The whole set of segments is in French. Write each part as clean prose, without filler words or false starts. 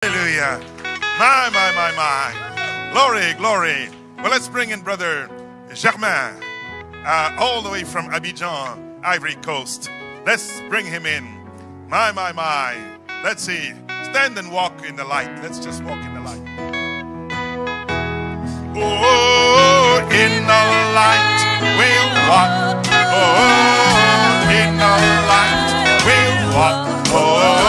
Hallelujah. My. Glory, glory. Well, let's bring in Brother Germain, all the way from Abidjan, Ivory Coast. Let's bring him in. My. Let's see. Stand and walk in the light. Let's just walk in the light. Oh, in the light we'll walk. Oh, in the light we'll walk. Oh.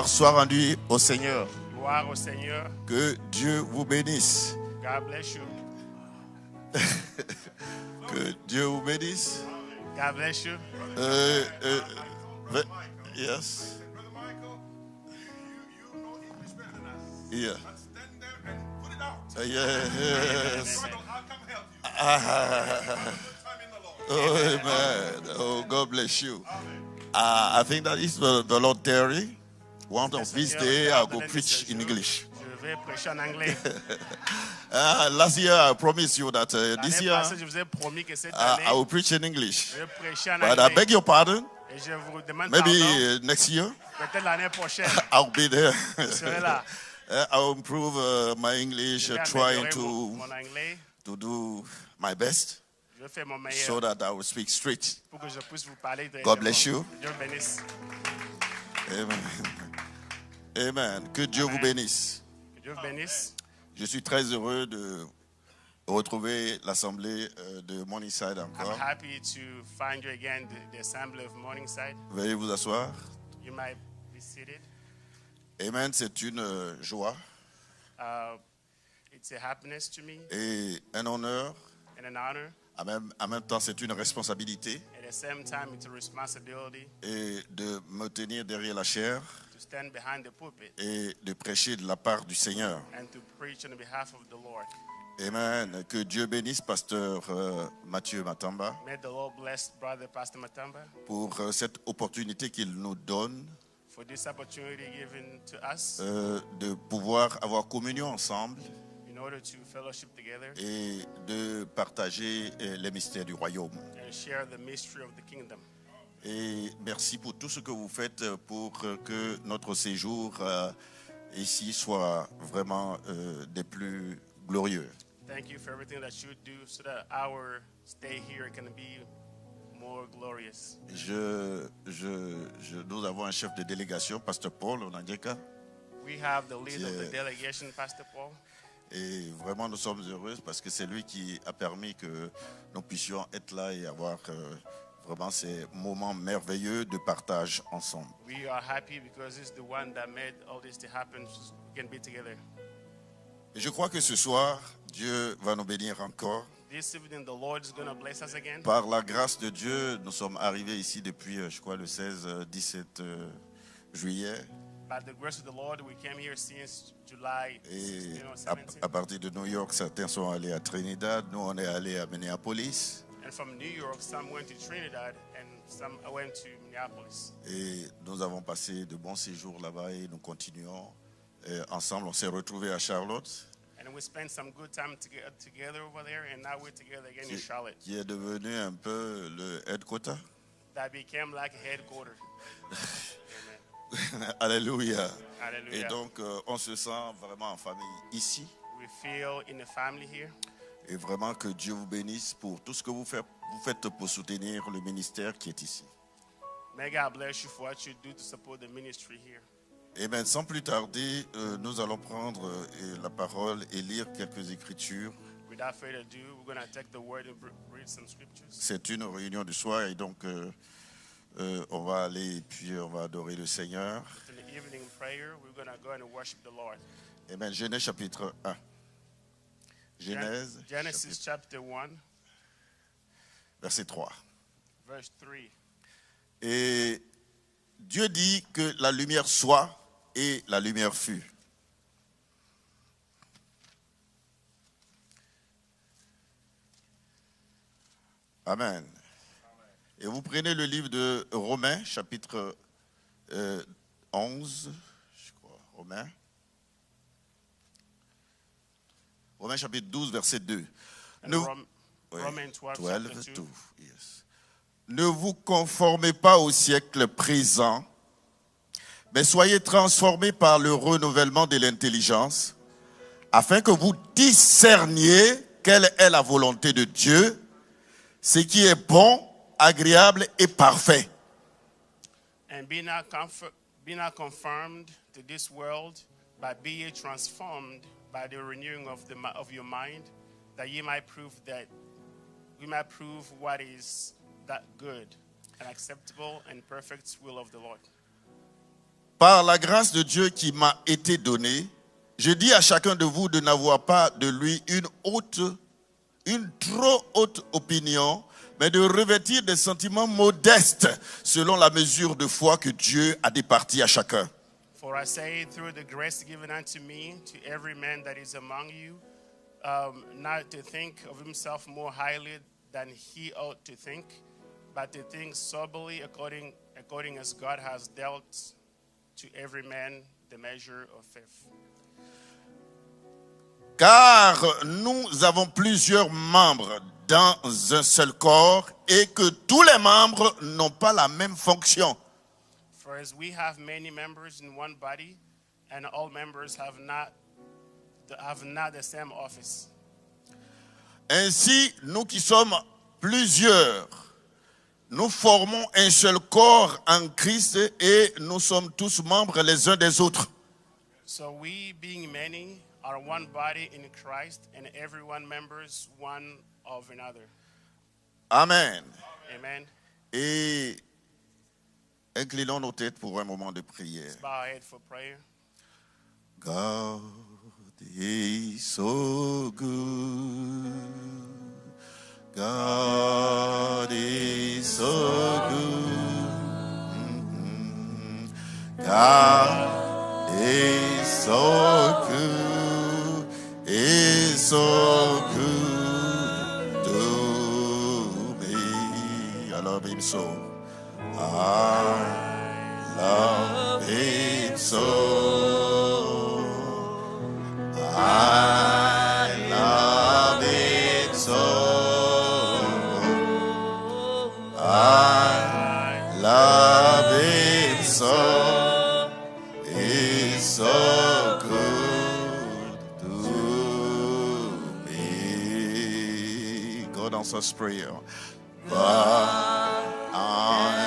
Soit rendu au Seigneur. Gloire au Seigneur. Que Dieu vous bénisse. God bless you. Que Dieu vous bénisse. God bless you. Yes. Brother Michael, you know English better than us. Yeah. Stand there and put it out. Yes. Michael, I'll come help you. Time in the Lord. Oh, amen. Oh, God bless you. I think that is the Lord Terry. One of these days, I'll go preach in English. Je vais prêcher en anglais. Last year, I promised you that this L'année year, passée, je vous ai promis que cette année, I will preach in English. je vais prêcher en But I anglais. beg your pardon. Et je vous demande Maybe pardon. next year, Peut-être l'année prochaine, I'll be there. je serai là. I'll improve my English, Je vais trying améliorer to mon anglais. do my best Je vais faire mon so meilleur that I will speak straight. pour que je puisse vous parler de God bless you. Dieu vous bénisse. Amen. Amen. Que Dieu vous bénisse. Que Dieu vous bénisse. Je suis très heureux de retrouver l'assemblée de Morningside I'm encore. happy to find you again, the assembly of Morningside. Veuillez vous asseoir. You might be seated. Amen. C'est une joie It's a happiness to me et un honneur. and an honor. En même temps, c'est une responsabilité At the same time, it's a responsibility et de me tenir derrière la chair to stand behind the pulpit et de prêcher de la part du Seigneur. and to preach on behalf of the Lord. Amen. Que Dieu bénisse pasteur Mathieu Matamba May the Lord bless Brother Pastor Matamba pour cette opportunité qu'il nous donne for this opportunity given to us de pouvoir avoir communion ensemble in order to fellowship together et de partager les mystères du royaume. and share the mystery of the kingdom. Et merci pour tout ce que vous faites pour que notre séjour ici soit vraiment des plus glorieux. Thank you for everything that you do so that our stay here can be more glorious. Nous avons un chef de délégation, Pasteur Paul Onangeka. We have the leader of the delegation, Pastor Paul. Et vraiment, nous sommes heureux parce que c'est lui qui a permis que nous puissions être là et avoir vraiment ces moments merveilleux de partage ensemble. We are happy because it's the one that made all this to happen. So we can be together. Et je crois que ce soir, Dieu va nous bénir encore. This evening, the Lord is going to bless us again. Par la grâce de Dieu, nous sommes arrivés ici depuis, je crois, le 16, 17 juillet. By the grace of the Lord, we came here since July Et 16 or à 17. partir de New York, certains sont allés à Trinidad. Nous, on est allés à Minneapolis. And from New York, some went to Trinidad and some went to Minneapolis. Et nous avons passé de bons séjours là-bas et nous continuons. Ensemble, on s'est retrouvés à Charlotte, And we spent some good time together over there, and now we're together again in Charlotte. qui est devenu un peu le headquarter. That became like a headquarters. Amen. Alléluia. Hallelujah. Et donc, on se sent vraiment en famille ici. We feel in the family here. Et vraiment que Dieu vous bénisse pour tout ce que vous faites pour soutenir le ministère qui est ici. May God bless you for what you do to support the ministry here. Et bien, sans plus tarder, nous allons prendre la parole et lire quelques écritures. Without further ado, we're going to take the word and read some scriptures. C'est une réunion du soir et donc on va aller et puis on va adorer le Seigneur. In the evening prayer, we're going to go and worship the Lord. Et bien, Genèse chapitre 1. Genèse, Genesis chapter 1, verset 3. verse 3. Et Dieu dit que la lumière soit et la lumière fut. Amen. Et vous prenez le livre de Romains, chapitre 11, je crois, Romains chapitre 12, verset 2. And Oui, Romans 12, 12, chapter 2. yes. Ne vous conformez pas au siècle présent, mais soyez transformés par le renouvellement de l'intelligence, afin que vous discerniez quelle est la volonté de Dieu, ce qui est bon, agréable et parfait. And be not conformed to this world, but be ye transformed by the renewing of your mind, that ye might prove what is that good and acceptable and perfect will of the Lord. Par la grâce de Dieu qui m'a été donnée, je dis à chacun de vous de n'avoir pas de lui une trop haute opinion, mais de revêtir des sentiments modestes selon la mesure de foi que Dieu a départie à chacun. For I say, through the grace given unto me, to every man that is among you, not to think of himself more highly than he ought to think, but to think soberly according as God has dealt to every man the measure of faith. Car nous avons plusieurs membres dans un seul corps et que tous les membres n'ont pas la même fonction. For as we have many members in one body, and all members have not the same office. Ainsi, nous qui sommes plusieurs, nous formons un seul corps en Christ et nous sommes tous membres les uns des autres. So we, being many, are one body in Christ, and everyone members one of another. Amen. Amen. Et inclinons nos têtes pour un moment de prière. Let's bow our head for prayer. God is so good. God is so good. God is so good. Is so good to me. I love him so. I love him so. I love it so. I love it so. It's so good to me. God answers prayer. God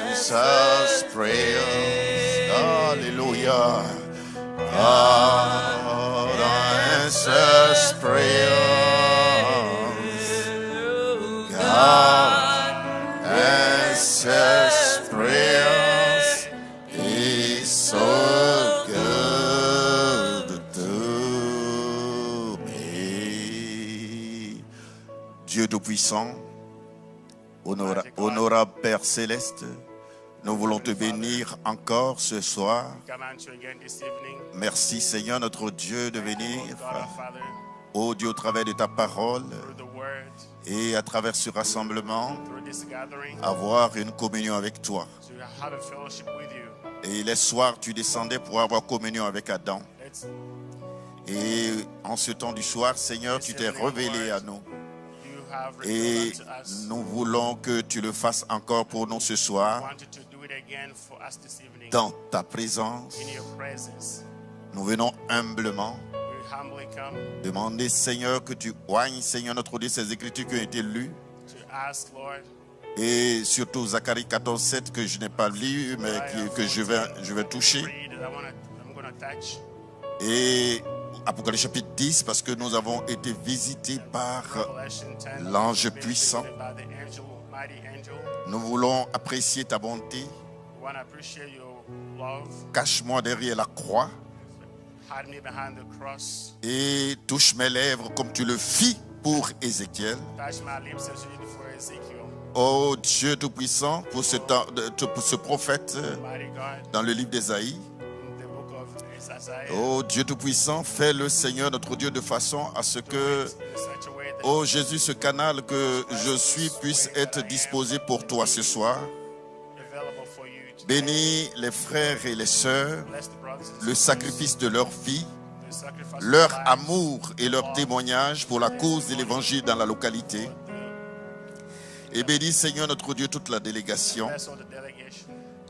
answers prayers. Hallelujah. God answers prayers. God answers prayers. He's so good to me. Dieu Tout-Puissant, honorable Père Céleste, Nous voulons te bénir encore ce soir. Come unto you again this evening. Merci Seigneur notre Dieu de venir, God our Father, ô Dieu, au travers de ta parole through the word, et à travers ce rassemblement, through this gathering, avoir une communion avec toi. to have a fellowship with you. Et les soirs, tu descendais pour avoir communion avec Adam. Let's, Et en ce temps du soir, Seigneur, tu t'es révélé à nous. you have Et revealed unto us. nous voulons que tu le fasses encore pour nous ce soir, Wanted to do it again for us this evening. dans ta présence. In your presence, Nous venons humblement we humbly come demander, Seigneur, que tu oignes, Seigneur, notre Dieu, ces écritures qui ont été lues. to ask, Lord, Et surtout Zacharie 14:7 que je n'ai pas lu, mais que je vais toucher. read that I'm going to touch. Et Apocalypse chapitre 10, parce que nous avons été visités par Revelation 10, l'ange we've been puissant. visited by the angel, mighty angel. Nous voulons apprécier ta bonté. We want to appreciate your love. Cache-moi derrière la croix Hide me behind the cross. et touche mes lèvres comme tu le fis pour Ézéchiel. Touch my lips as you did for Ezekiel. Oh Dieu Tout-Puissant, pour ce prophète Mighty God, dans le livre d'Ésaïe. in the book of Isaiah, Oh Dieu Tout-Puissant, fais-le Seigneur notre Dieu de façon à ce que, in such a way that oh Jésus, ce canal que je suis puisse être disposé pour toi ce soir. available for you to Bénis les frères et les sœurs, bless the brothers and le sisters, sacrifice de leur vie, the sacrifice of leur lives, amour et leur témoignage pour la cause de l'évangile dans la localité. Et bénis Seigneur notre Dieu toute la délégation. bless all the delegation.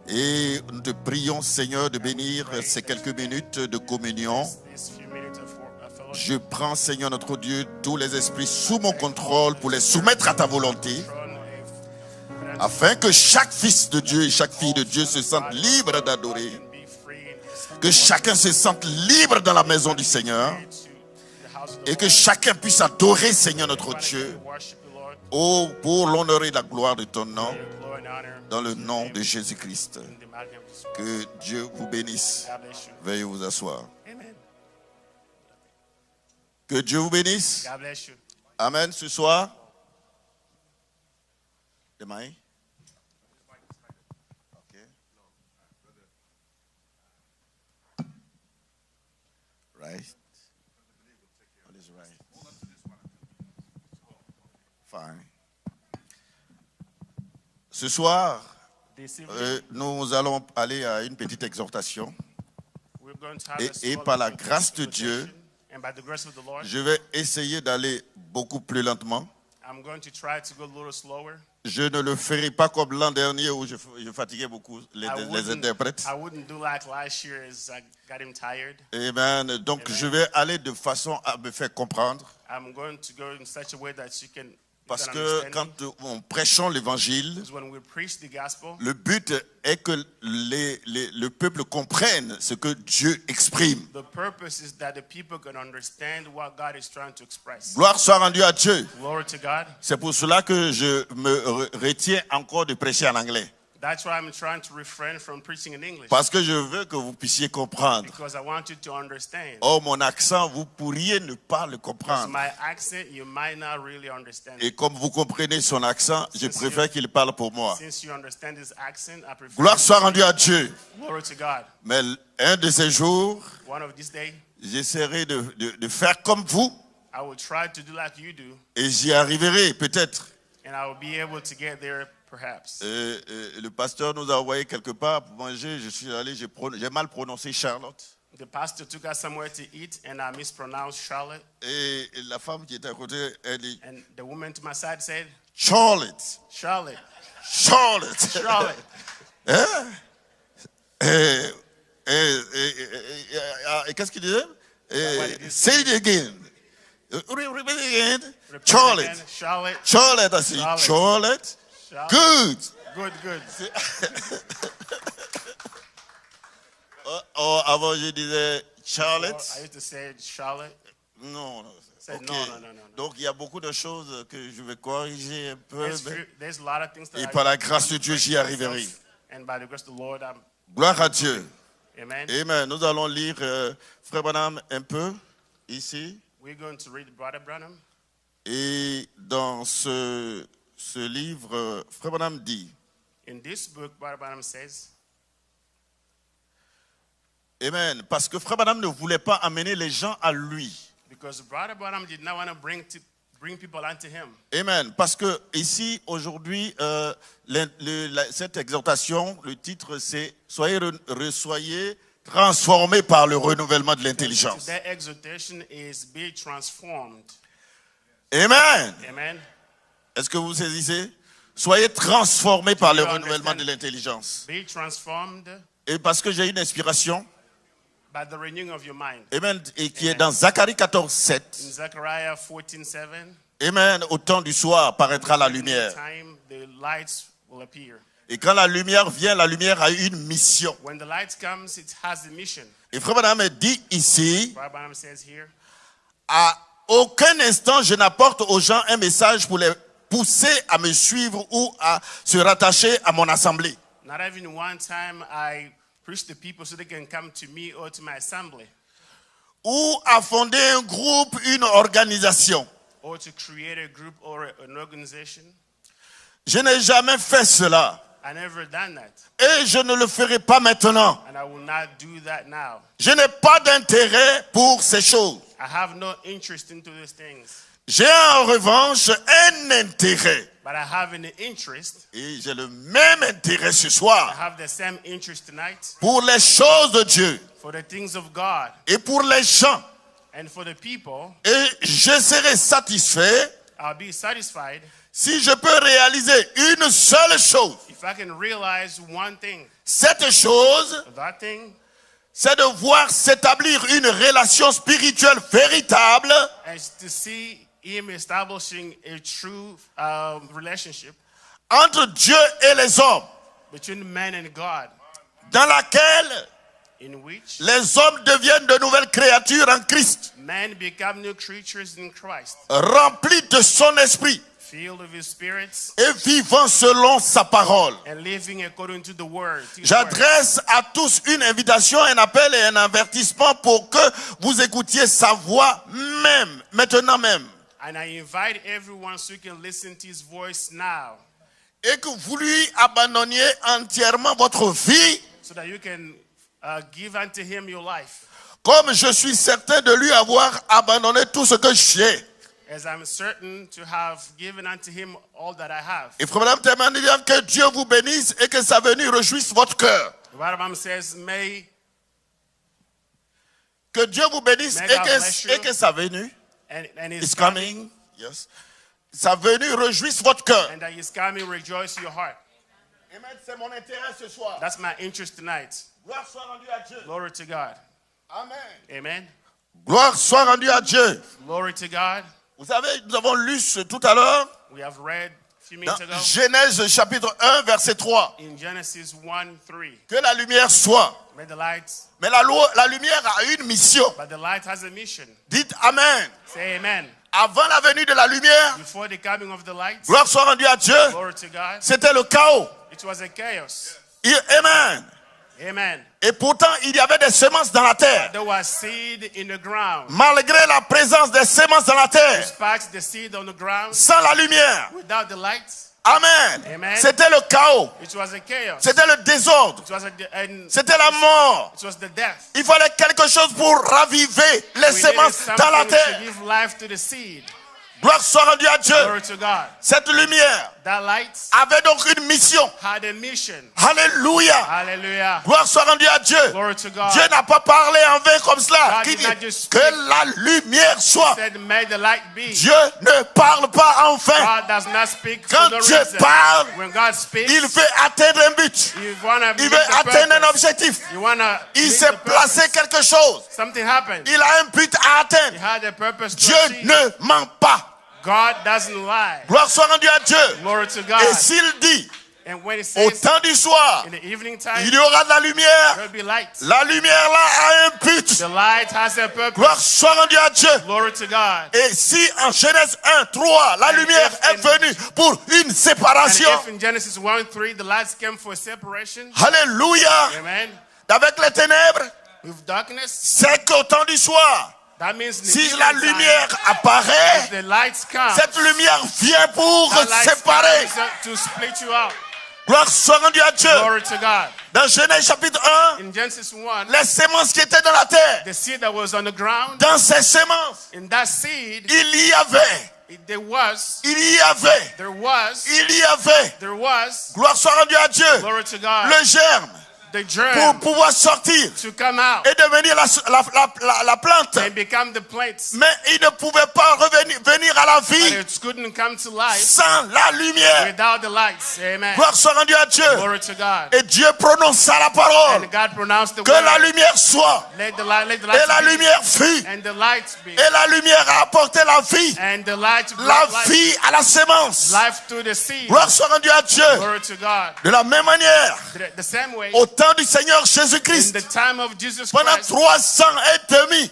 Et nous te prions Seigneur de bénir ces quelques minutes de communion. These few minutes of fellowship. Je prends Seigneur notre Dieu tous les esprits sous mon contrôle pour les soumettre à ta volonté, afin que chaque fils de Dieu et chaque fille de Dieu se sente libre d'adorer, Be free in this que chacun se sente libre dans la maison du Seigneur to the house of the et que chacun puisse adorer Seigneur notre Dieu, worship the Lord, oh, pour l'honneur et la gloire de ton nom, your glory and honor dans le nom de Jésus-Christ. in the mighty name of Jesus. Que Dieu vous bénisse. God bless you. Veuillez vous asseoir. Amen. Que Dieu vous bénisse. God bless you. Amen. Ce soir. Demain. Ok. Right. What is right? Fine. Ce soir, This evening, nous allons aller à une petite exhortation. we're going to have Et- a et small par la grâce de exhortation, Dieu, and by the grace of the Lord, Je vais essayer d'aller beaucoup plus lentement. I'm going to try to go a little slower. Je ne le ferai pas comme l'an dernier où je fatiguais beaucoup les interprètes. I wouldn't do like last year as I got him tired. Amen. Donc je vais aller de façon à me faire comprendre. I'm going to go in such a way that you can Parce que understand me. quand on prêchons l'évangile, Because when we preach the gospel, le but est que le peuple comprenne ce que Dieu exprime. the purpose is that the people can understand what God is trying to express. Gloire soit rendue à Dieu. Glory to God. C'est pour cela que je me retiens encore de prêcher en anglais. That's why I'm trying to refrain from preaching in English. Parce que je veux que vous puissiez comprendre. Because I want you to understand. Oh, mon accent, vous pourriez ne pas le Because comprendre. my accent, you might not really understand. Et comme vous comprenez son accent, je préfère qu'il parle pour moi. Since you understand this accent, I prefer. Gloire soit rendue à Dieu. Glory to God. Mais un de ces jours, One of these days, j'essaierai de faire comme vous I will try to do like you do, et j'y arriverai peut-être. and I will be able to get there perhaps. Le pasteur nous a envoyé quelque part pour manger. Je suis allé, j'ai mal prononcé Charlotte. The pastor took us somewhere to eat, and I mispronounced Charlotte. Et la femme qui était à côté, elle dit And the woman to my side said, Charlotte. Charlotte, Charlotte. Charlotte. Hein? Et qu'est-ce qu'il disait? Say it again. Repeat it again. Repeat Charlotte. again. Charlotte. Charlotte, I see. Charlotte. Charlotte. Charlotte. Good. Good, good. Oh, avant, je disais Or Charlotte. I used to say Charlotte. Non, non. Said Ok. no, no, no, no, no. Donc, il y a beaucoup de choses que je vais corriger un peu. There's a lot of things that Et I par la used to grâce de Dieu, j'y arriverai. myself, and by the grace of the Lord, I'm. Gloire à Dieu. Amen. Amen. Nous allons lire Frère Branham un peu ici. We're going to read Brother Branham. Et dans ce livre, Frère Branham dit, In this book, Brother Branham says, Amen. Parce que Frère Branham ne voulait pas amener les gens à lui. because Brother Branham did not want to bring people unto him. Amen. Parce que ici, aujourd'hui, cette exhortation, le titre, c'est « Soyez transformés par le renouvellement de l'intelligence That exhortation is be transformed. ». Amen. Amen. Est-ce que vous saisissez? Soyez transformés par le renouvellement de l'intelligence. Be transformed Et parce que j'ai une inspiration, by the renewing of your mind. amen, et qui est dans Zacharie 14, 7. In Zechariah 14:7, Amen. Au temps du soir paraîtra la lumière. time the lights will appear. Et quand la lumière vient, la lumière a une mission. When the light comes, it has a mission. Et Frère Branham dit ici, Brother Branham says here, à aucun instant je n'apporte aux gens un message pour les pousser à me suivre ou à se rattacher à mon assemblée. not even one time I preach to people so they can come to me or to my assembly, Ou à fonder un groupe, une organisation. or to create a group or an organization. Je n'ai jamais fait cela. I never done that, Et je ne le ferai pas maintenant. and I will not do that now. Je n'ai pas d'intérêt pour ces choses. I have no interest into these things, J'ai en revanche un intérêt. but I have an interest. Et j'ai le même intérêt ce I soir have the same interest tonight pour les choses de Dieu for the things of God et pour les gens. and for the people. Et je serai satisfait I'll be satisfied si je peux réaliser une seule chose. if I can realize one thing. Cette chose, That thing c'est de voir s'établir une relation spirituelle véritable is to see Him establishing a true relationship entre Dieu et les hommes, between man and God, dans laquelle in which les hommes deviennent de nouvelles créatures en Christ, men become new creatures in Christ, remplis de son esprit filled with His spirits et vivant selon sa parole. and living according to the Word. His word. J'adresse à tous une invitation, un appel et un avertissement pour que vous écoutiez sa voix même, maintenant même. And I invite everyone so you can listen to His voice now, Et que vous lui abandonniez entièrement votre vie, so that you can give unto Him your life, comme je suis certain de lui avoir abandonné tout ce que j'ai. as I'm certain to have given unto Him all that I have. Et Frère Branham termine en disant que Dieu vous bénisse et que sa venue réjouisse votre cœur. The Bible says, Que Dieu vous bénisse May et God bless you. que sa venue and is His coming. Yes. Sa venue réjouisse votre cœur. and that His coming rejoice your heart. Amen. C'est mon intérêt ce soir. That's my interest tonight. Gloire soit rendue à Dieu. Glory to God. Amen. Amen. Gloire soit rendue à Dieu. Glory to God. Vous savez, nous avons lu tout à l'heure We have read a few dans minutes ago Genèse chapitre 1 verset 3. in Genesis 1:3. Que la lumière soit. May the lights, Mais la lumière a une mission. but the light has a mission. Dites Amen. Say amen. Avant la venue de la lumière, Before the coming of the light, gloire soit rendue à Dieu, glory to God, c'était le chaos. it was a chaos. Amen. Amen. Et pourtant, il y avait des semences dans la terre. There was seed in the ground. Malgré la présence des semences dans la terre, Despite the seed on the ground, sans la lumière. without the light, Amen. Amen. C'était le chaos. it was a chaos. C'était le désordre. It was C'était la mort. it was the death. Il fallait quelque chose pour raviver les We needed semences dans la something to terre. give life to the seed. Gloire soit rendue à Dieu. Glory to God. Cette lumière That light avait donc une mission. had a mission. Alléluia. Hallelujah. Gloire soit rendue à Dieu. Glory to God. Dieu n'a pas parlé en vain comme cela. God Qui did dit not just que speak. la lumière soit. Said, may the light be. Dieu ne parle pas en vain. God does not speak Quand for no Dieu reason. parle, When God speaks, il veut atteindre un but. you wanna Il meet veut the atteindre un purpose. objectif. You wanna Il meet s'est the placé purpose. quelque chose. Something happened. Il a un but à He atteindre. had a purpose to Dieu achieve. ne ment pas. God doesn't lie. Gloire soit rendue à Dieu. Glory to God. Et s'il dit, And when it au says temps du soir, in the evening time, il y aura de la lumière. there'll be light. La lumière là a un but. The light has a purpose. Gloire soit rendue à Dieu. Glory to God. Et si en Genèse 1, 3, la lumière est venue pour une And séparation. if in Genesis 1:3 the lights came for separation, Alléluia. amen, Avec les ténèbres, with darkness, c'est qu'au temps du soir, that means in the si evening la time, lumière if apparaît, the lights come, cette lumière vient pour that light séparer. comes to split you out. Gloire soit rendue à Dieu. Glory to God. Dans Genèse chapitre 1, In Genesis 1, les semences qui étaient dans la terre, the seed that was on the ground, dans ces semences, in that seed, il y avait, there was, gloire soit rendue à Dieu, glory to God, le germe the pour germ pouvoir sortir to come out et devenir la plante. and become the plants. Mais il ne pouvait pas venir à la But vie it couldn't come to life sans la lumière. without the lights. Amen. Gloire soit rendue à Dieu. Glory to God. Et Dieu prononça la parole. And God pronounced the Que la word. lumière soit. Let the light Et la be. lumière fut. And the light be. Et la lumière a apporté la vie. And the light La brought life, vie à la sémence. life to the seed. Gloire soit rendue à Dieu. Glory to God. De la même manière, The same way, au temps du Seigneur in Jésus-Christ, the time of Jesus pendant Christ, 3 ans et demi,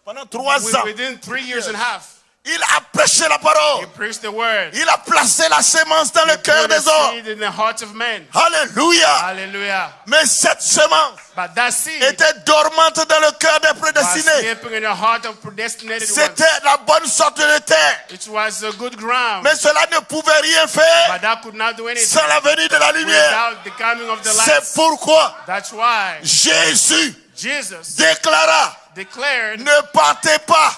pendant 3 ans, within 3 years and a half, il a prêché la he parole. preached the word. Il a placé la sémence dans le Put cœur the des hommes. seed in the hearts of men. Alléluia. Hallelujah. Mais cette semence But that seed était dormante dans le cœur des was prédestinés. sleeping in the heart of predestinated ones. C'était la bonne sorte de terre. It was a good ground, Mais cela ne pouvait rien faire but that could not do anything sans la venue de la lumière. without the coming of the C'est lights. pourquoi That's why Jésus Jesus déclara, declared, ne partez pas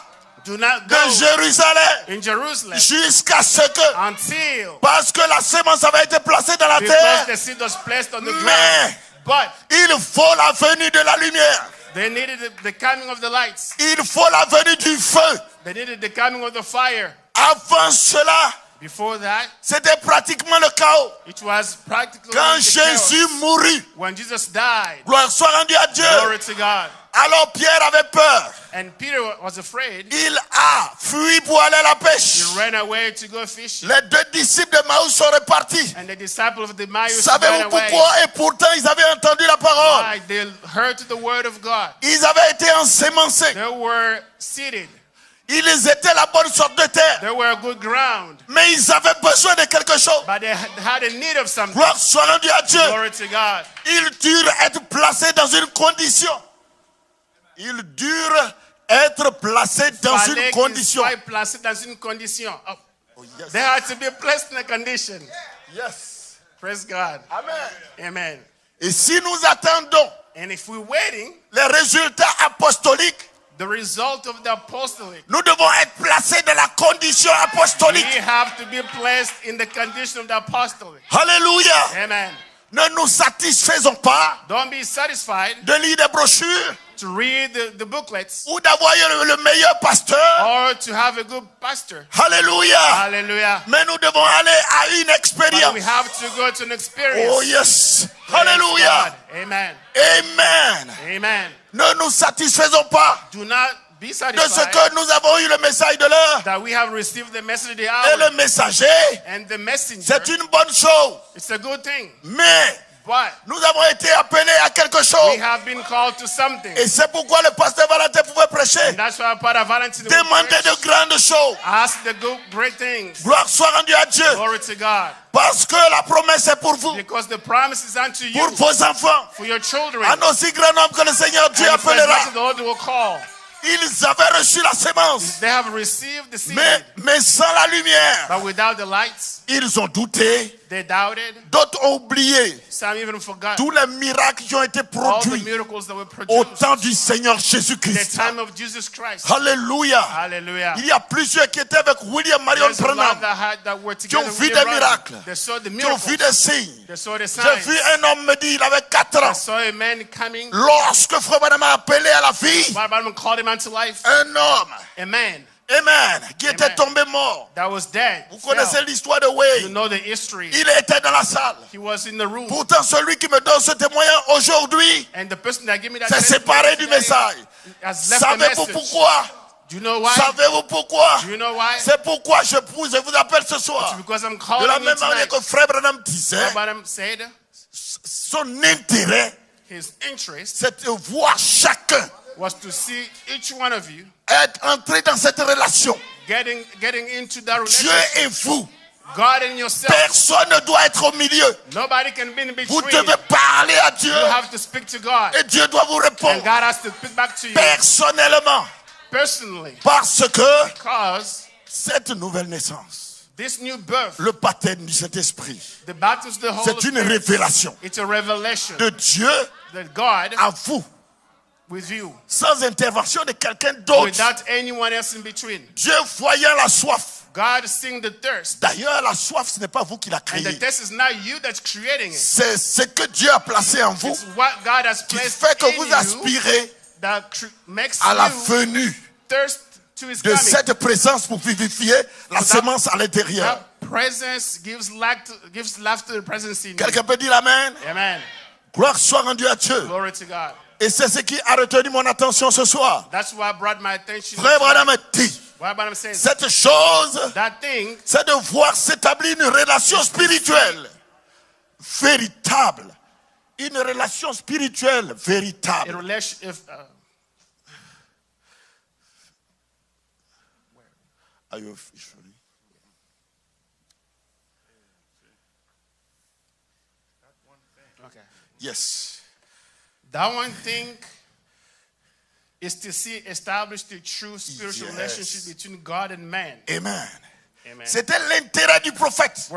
do not de go Jérusalem in Jerusalem jusqu'à ce que, until, parce que la sémence avait été placée dans la because terre, the seed was placed on the ground. mais But il faut la venue de la lumière. they needed the coming of the lights. Il faut la venue du feu. They needed the coming of the fire. Avant cela, Before that, c'était pratiquement le chaos. it was practically Quand the Jésus chaos. mourut, When Jesus died, gloire soit rendue à Dieu. glory to God. Alors Pierre avait peur. And Peter was afraid. Il a fui pour aller à la pêche. He ran away to go fishing. Les 2 disciples de Maïs sont repartis. And the disciples of the Emmaus ran Savez-vous away. pourquoi? Et pourtant, ils avaient entendu la parole. Why? They heard the word of God. Ils avaient été ensémencés. They were seated. Ils étaient la bonne sorte de terre. They were good ground. Mais ils avaient besoin de quelque chose. But they had a need of something. Gloire soit rendue à Dieu. Glory to God. Ils durent être placés dans une condition. Ils durent être placés dans une Fallait qu'ils condition. soient placés dans une condition. Oh, Oh, yes. they had to be placed in a condition. Yes. Praise God. Amen. Amen. Et si nous attendons And if we're waiting, les résultats apostoliques, the result of the apostolic, nous devons être placés dans la condition we apostolique. have to be placed in the condition of the apostolic. Alléluia. Amen. Ne nous satisfaisons pas Don't be satisfied de lire des brochures to read the booklets ou d'avoir le meilleur pasteur. or to have a good pastor. Alléluia. Hallelujah. Mais nous devons aller à une But expérience. we have to go to an experience. Oh yes. Praise Alléluia. God. Amen. Amen. Amen. Ne nous satisfaisons pas Do not be de ce satisfied que nous avons eu le message de l'heure. that we have received the message of the Et hour le messager, and the messenger. c'est une bonne chose. It's a good thing. Mais But nous avons été appelés à quelque we chose. have been called to something. Et c'est pourquoi le pasteur Valentin pouvait prêcher. And that's why Father Valentine will Demander preach. de grandes choses. Ask the good, great things. Gloire soit rendue à Dieu. Glory to God. Parce que la promesse est pour vous. Because the promise is unto you, Pour vos enfants. for your children. Un aussi grand nombre que le Seigneur Dieu And for as appellera. much as the Lord will call. Ils avaient reçu la sémence. They have received the seed. Mais sans la lumière, But without the lights, ils ont douté. they doubted. D'autres ont oublié Some even forgot tous les miracles qui ont été all the produits miracles that were au produced temps du Seigneur in the Jésus-Christ. time of Jesus Christ. Alléluia. Hallelujah. Il y a plusieurs qui étaient avec William Marion There's a lot Branham, that were qui ont together vu with des Abraham. miracles, They saw the qui ont vu miracles. des signes. They saw the J'ai signs. vu un homme me dire, il avait 4 I ans. saw a man coming. Lorsque Frère Branham a appelé à la vie, Bible called him unto life. un homme, A man amen, qui était Amen. tombé mort. that was dead. Vous fell. connaissez l'histoire de You Wayne. know the history. Il était dans la salle. He was in the room. Pourtant, celui qui me donne ce témoignage aujourd'hui And the person that gave me that s'est séparé du today message. has left the Savez-vous message. pourquoi? Do you know why? Savez-vous pourquoi? Do you know why? C'est pourquoi je vous appelle ce soir. Because I'm De calling la you même manière tonight. que Frère Branham disait, Abraham said son intérêt, his interest c'est de voir chacun was to see each one of you être entré dans cette relation. getting into that Dieu relationship. et vous. God and yourself. Personne ne doit être au milieu. Nobody can be in Vous between. devez parler à Dieu You have to speak to God. et Dieu doit vous And répondre God has to speak back to you personnellement. personally. Parce que Because cette nouvelle naissance, This new birth, le baptême du Saint-Esprit, the baptism of the Holy c'est une Spirit, révélation it's a revelation de Dieu that God à vous, with you, sans intervention de quelqu'un d'autre. without anyone else in between. Dieu voyant la soif. God seeing the thirst. D'ailleurs, la soif, ce n'est pas vous qui la And the créez. thirst is not you that's creating it. C'est ce que Dieu a placé en vous It's what God has qui placed fait que in vous you aspirez that makes à la you venue thirst to His de coming. cette présence pour vivifier la So that- semence à l'intérieur. That presence gives life to the presence in you. Quelqu'un peut dire Amen. Amen. Gloire soit rendue à Dieu. Glory to God. Et c'est ce qui a retenu mon attention ce soir. That's why I brought my attention. Frère Branham tonight. dit, What Branham says, cette chose, that thing c'est de voir s'établir une relation spirituelle véritable. Une relation spirituelle in véritable. relation, Are you officially? okay. Yes. That one thing is to see established the true spiritual Yes. relationship between God and man. Amen. Amen. C'était l'intérêt du prophète.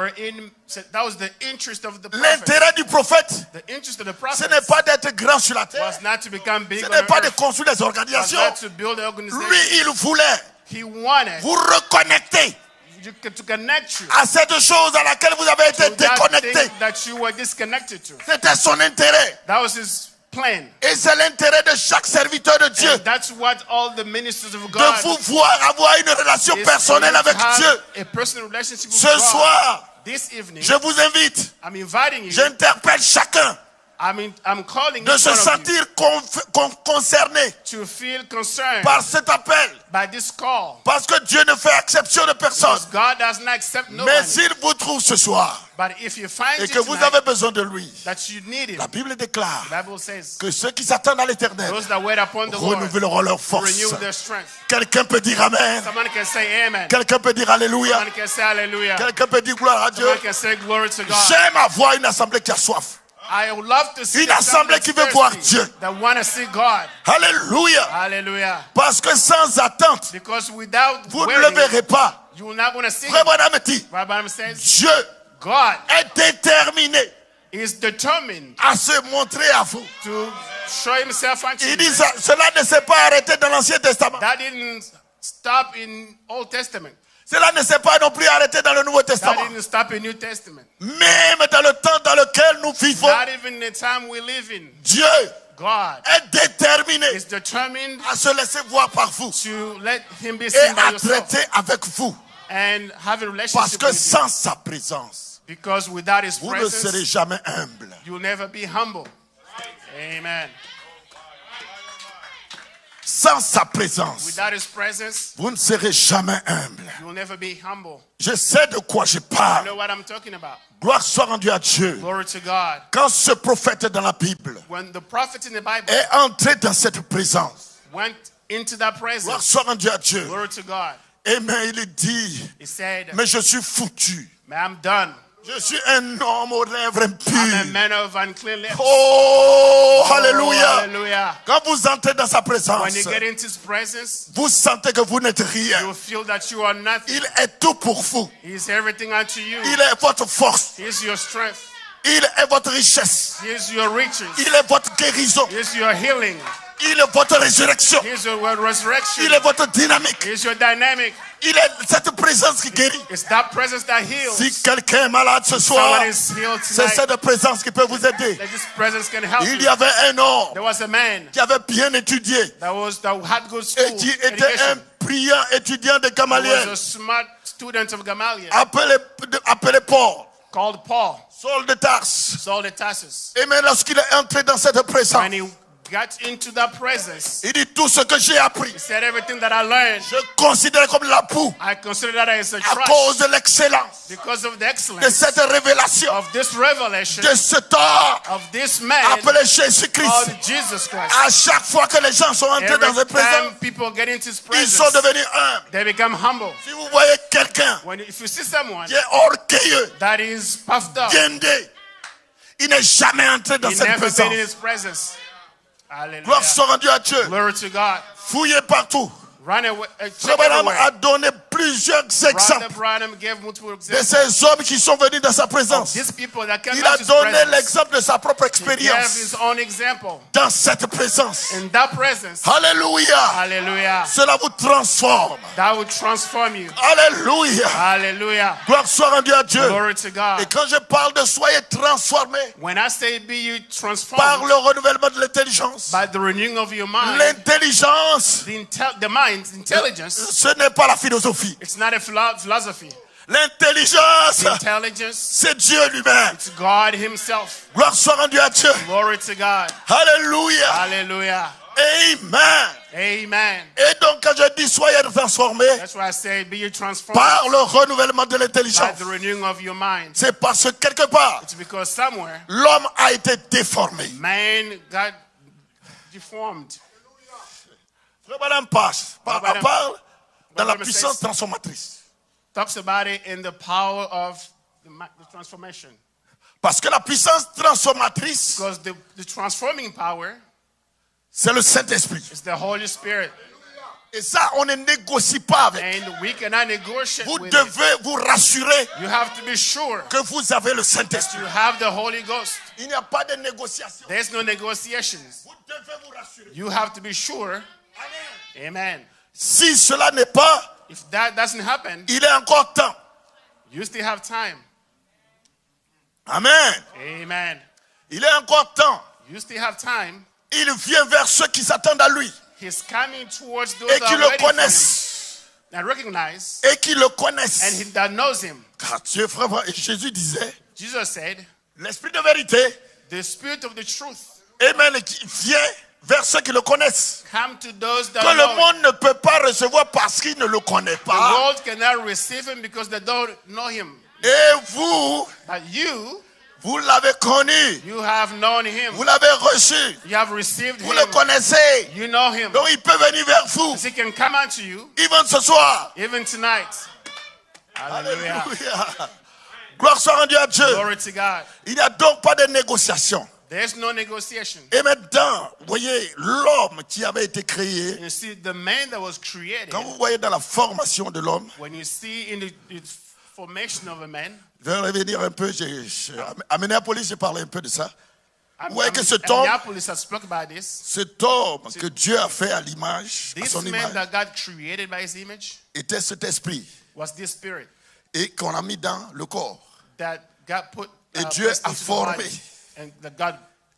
That was the interest of the prophet. L'intérêt du prophète, The interest of the ce prophet n'est pas d'être grand sur la terre. was not to become big Ce on n'est pas de earth, construire des was organisations. not to build an organization. Lui, il voulait He wanted vous reconnecter to connect you à cette chose à laquelle vous avez été to that déconnecté. thing that you were disconnected to. C'était son intérêt. That was his plan. Et c'est l'intérêt de chaque serviteur de Dieu And that's what all the ministers of de God vous voir avoir une relation is personnelle for you avec to have Dieu. a personal relationship with Ce God. soir, This evening, je vous invite, I'm inviting you. j'interpelle chacun I'm calling de each se one of sentir concerné you to feel concerned par cet appel. by this call. Parce que Dieu ne fait exception de personne. Because God does not accept Mais nobody. s'il vous trouve ce soir But if you find et it que vous tonight, avez besoin de lui, that you need him, la Bible déclare the Bible says, que ceux qui s'attendent à l'éternel those that wait upon the Lord renouvelleront leur will force. renew their strength. Quelqu'un peut dire Amen. Someone can say amen. Quelqu'un peut dire Alléluia. Someone can say hallelujah. Quelqu'un peut dire gloire à Dieu. Someone can say glory to God. J'aime avoir une assemblée qui a soif. I would love to see Une the assemblée qui veut voir Dieu. that want to see God. Alléluia. Hallelujah. Parce que sans attente, Because without vous ne le waiting, verrez pas. you're not going to see Frère him. Branham dit, Right, Bible says, Dieu God est déterminé is determined à se montrer à vous. to show himself unto Il you. dit ça, cela ne s'est pas arrêté dans l'Ancien Testament. That didn't stop in Old Testament. Cela ne s'est pas non plus arrêté dans le Nouveau That Testament. didn't stop in New Testament. Même dans le temps dans lequel nous vivons, Not even the time we live in. Dieu God est déterminé is determined à se laisser voir par vous to let him be et seen by à yourself traiter avec vous. and have a Parce relationship que with you. sans sa présence, Because without his vous ne serez presence, jamais humble. you'll never be humble. Amen. Sans sa présence, Without his presence, vous ne serez jamais humble. you'll never be humble. Je sais de quoi je You parle. know what I'm talking about? Gloire soit rendue à Dieu. Glory to God. Quand ce prophète dans la Bible When the prophet in the Bible est entré dans cette présence, went into that gloire presence, soit rendue à Dieu. glory to God, Amen, il dit, he said, mais je suis foutu. "Man, I'm done. Je suis un homme aux lèvres I'm a impures. man of unclean lips." Oh, Oh, alléluia. hallelujah. Quand vous entrez dans sa présence, When you get into his presence, vous sentez que vous n'êtes you rien. feel that you are nothing. Il est tout pour vous. He's everything unto you. Il est votre force. He's your strength. Il est votre richesse. He's your riches. Il est votre guérison. He's your healing. Il est votre résurrection. He's your resurrection. Il est votre dynamique. He's your dynamic. Il est cette présence qui guérit. It's that presence that heals. Si quelqu'un est malade ce soir, Someone is healed c'est tonight. cette présence qui peut vous aider. That this presence can help Il y you. avait un homme There was a man qui avait bien étudié that had good et school qui était un education. brillant étudiant de He was Gamaliel, a smart student of Gamaliel appelé Paul, called Paul, Saul de Tarse. Saul de Tarsus. Et mais lorsqu'il est entré dans cette présence, When he got into that presence, il dit tout ce que j'ai appris, he said, "Everything that I learned, je considère comme la boue I consider that as a à trash cause de l'excellence because of the de excellence cette révélation, of this revelation de cet homme of this man appelé Jésus-Christ. called Jesus Christ." À chaque fois que les gens sont entrés dans Every cette présence, time people get into his ils sont presence, devenus humbles. they become humble. Si vous voyez quelqu'un If you see someone qui est orgueilleux, that is puffed up, guindé, il n'est jamais entré dans he cette never been présence. in his presence. Hallelujah. Gloire soit rendue à Dieu. Glory to God. Fouillez partout. Run away. Check Frère Branham everywhere. a donné plusieurs Brother exemples Branham gave multiple de examples ces hommes qui sont venus dans sa of présence. these people that came Il a out his donné presence. l'exemple de sa propre He gave expérience his own example. dans cette présence. In that presence, Alléluia. hallelujah, Cela vous transforme. that will transform you. Alléluia. Hallelujah. Gloire soit rendue à Dieu. Glory to Et God. quand je parle de soyez transformés When I say be you par transformed le renouvellement de l'intelligence, by the renewing of your mind, l'intelligence, the mind's intelligence, ce n'est pas la philosophie. it's not a philosophy. L'intelligence, The intelligence, c'est Dieu lui-même. it's God himself. Gloire soit rendue à Dieu. Glory to God. Alléluia. Hallelujah. Amen. Amen. Et donc quand je dis soyez transformés That's why I say be you transformed par le renouvellement de by l'intelligence, the renewing of your mind. c'est parce que quelque part, It's because somewhere l'homme a été déformé. man got deformed. Frère Branham parle dans la Branham puissance says- transformatrice. Talks about it in the power of the transformation. Parce que la puissance transformatrice, Because the transforming power c'est le Saint-Esprit. is the Holy Spirit. Et ça, on ne négocie pas avec. And we cannot negotiate Vous with it. devez vous rassurer You have to be sure que vous avez le that Saint-Esprit. you have the Holy Ghost. Il n'y a pas de négociation. There's no negotiations. Vous devez vous rassurer. You have to be sure. Amen. Amen. Si cela n'est pas, If that doesn't happen, il est encore temps. you still have time. Amen. Amen. Il est encore temps. You still have time. Il vient vers ceux qui s'attendent à lui He's coming towards those et that qui are le ready for him connaissent. and recognize Et qui le and connaissent. that knows him. Car Dieu, frère, et Jésus disait, Jesus said, l'esprit de vérité, the spirit of the truth amen, qui vient vers ceux qui le connaissent. come to those that Que le know him. monde ne peut pas recevoir parce qu'il ne le connaît The pas. world cannot receive him because they don't know him. Et vous, But you vous l'avez connu. you have known him. Vous l'avez reçu. You have received Vous him. le connaissez. You know him. Donc il peut venir vers vous. He can come unto you Even ce soir. even tonight. Hallelujah. Alléluia. Gloire soit rendue à Dieu. Glory to God. Il n'y a donc pas de négociation. There's no negotiation. Et maintenant, vous voyez, l'homme qui avait été créé, You see, the man that was created, quand vous voyez dans la formation de l'homme, when you see in the formation of a man, je vais revenir un peu, à Minneapolis, j'ai parlé un peu de ça. Vous voyez que cet homme, Minneapolis has spoke about this. cet homme que Dieu a fait à l'image, à This son man image, that God created by his image était cet esprit was this spirit et qu'on a mis dans le corps. that God put Et Dieu placed a into the formé. body and that God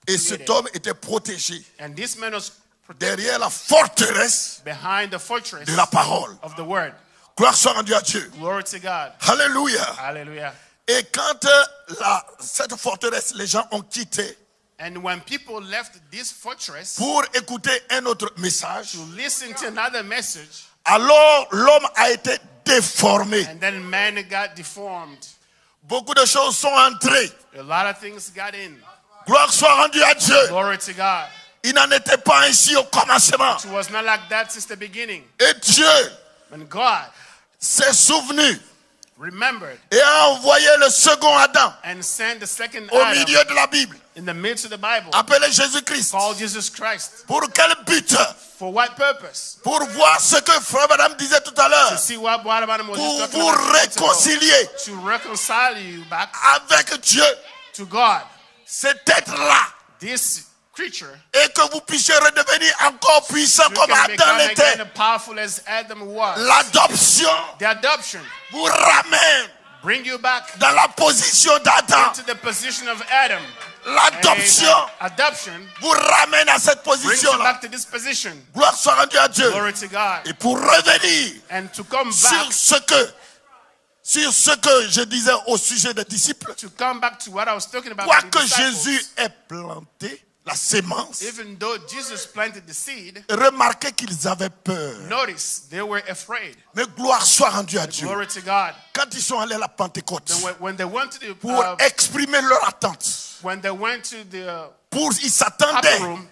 Et created. cet homme était protégé And this man was protected derrière la forteresse behind the fortress de la parole. of the word. Gloire soit rendue à Dieu. Glory to God. Alléluia. Hallelujah. Et quand cette forteresse, les gens ont quitté And when people left this fortress pour écouter un autre message, to listen to another message, alors l'homme a été déformé. and then man got deformed. Beaucoup de choses sont entrées. A lot of things got in. Gloire soit rendue à Dieu. Glory to God. Il n'en était pas ainsi au commencement. It was not like that since the beginning. Et Dieu When God s'est souvenu remembered et a envoyé le second Adam and sent the second au Adam milieu de la Bible, in the midst of the Bible, appelé Jésus-Christ. called Jesus Christ. Pour quel but? For what purpose? Pour voir ce que Frère Madame disait tout à To l'heure. see what Adam was Pour just talking vous about. minutes ago. réconcilier To reconcile you back avec Dieu. to God. Cet être-là. This creature, Et que vous puissiez redevenir encore puissant you comme can Adam become again l'était. as powerful as Adam was. L'adoption The adoption vous ramène bring you back dans la position d'Adam. into the position of Adam. L'adoption Amen. Adoption vous ramène à cette brings you position-là. back to this position. Gloire soit rendue à Dieu. Glory to God. Et pour revenir And to come back, sur ce que je disais au sujet des disciples, to come back to what I was talking about with the quoique disciples. Jésus ait planté la sémence, Even though Jesus planted the seed, remarquez qu'ils avaient peur. notice they were afraid. Mais gloire soit rendue à Dieu. Glory to God. Quand ils sont allés à la Pentecôte, Then when they went to the pour exprimer leur attente, when they went to the ils upper s'attendaient. room,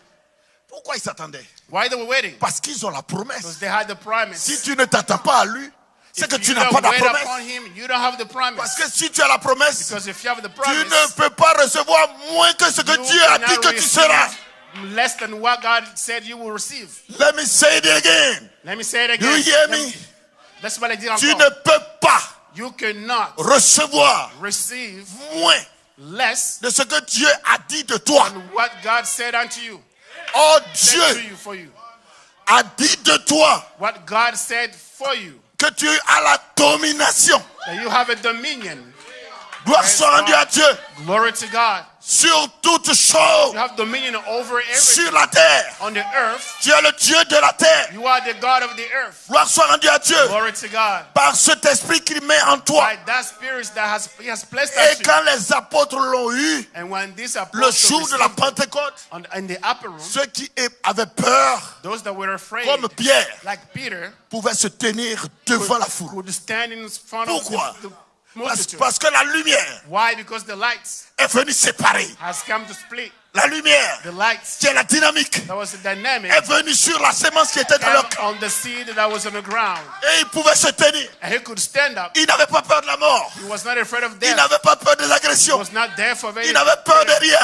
Pourquoi ils s'attendaient? why they were waiting? Parce qu'ils ont la Because promesse. they had the promise. Si tu ne t'attends pas à lui, c'est que If tu you n'as don't pas la wait upon promesse. him, you don't have the promise. Parce que si tu as la promesse, Because if you have the tu promise, ne peux pas recevoir moins que ce que you Dieu a dit cannot que tu seras. receive less than what God said you will receive. Let me say it again. Let me say it Do you again. hear me? Laisse-moi le dire Tu encore. ne peux pas You cannot recevoir receive moins less de ce que Dieu a dit de toi. than what God said unto you. Oh, Said to Dieu you for you. a dit de toi What God said for you. que tu as la domination. That you have a dominion. Gloire Praise soit rendue God. à Dieu Glory to God. sur toutes choses You have dominion over everything sur la terre. on the earth. Tu es le Dieu de la terre. You are the God of the earth. Gloire soit rendue à Dieu Glory to God. par cet esprit qu'il met en toi. By that spirit that He has placed Et us in. quand les apôtres l'ont eu, And when this le apostles jour de la received Pentecôte, in the upper room, ceux qui avaient peur, those that were afraid, comme Pierre, like Peter, pouvaient se tenir devant la foule. could stand in front Pourquoi? of the multitude. Parce que la lumière Why? Because the lights est venue séparer. has come to split. La lumière, The lights, qui est la dynamique, that was the dynamic, est venue sur la sémence qui était dans leur came on the seed that was on the ground. Et ils pouvaient se tenir. And he could stand up. Ils n'avaient pas peur de la mort. He was not afraid of Ils death. n'avaient pas peur des He agressions. was not there for any Ils n'avaient peur de rien.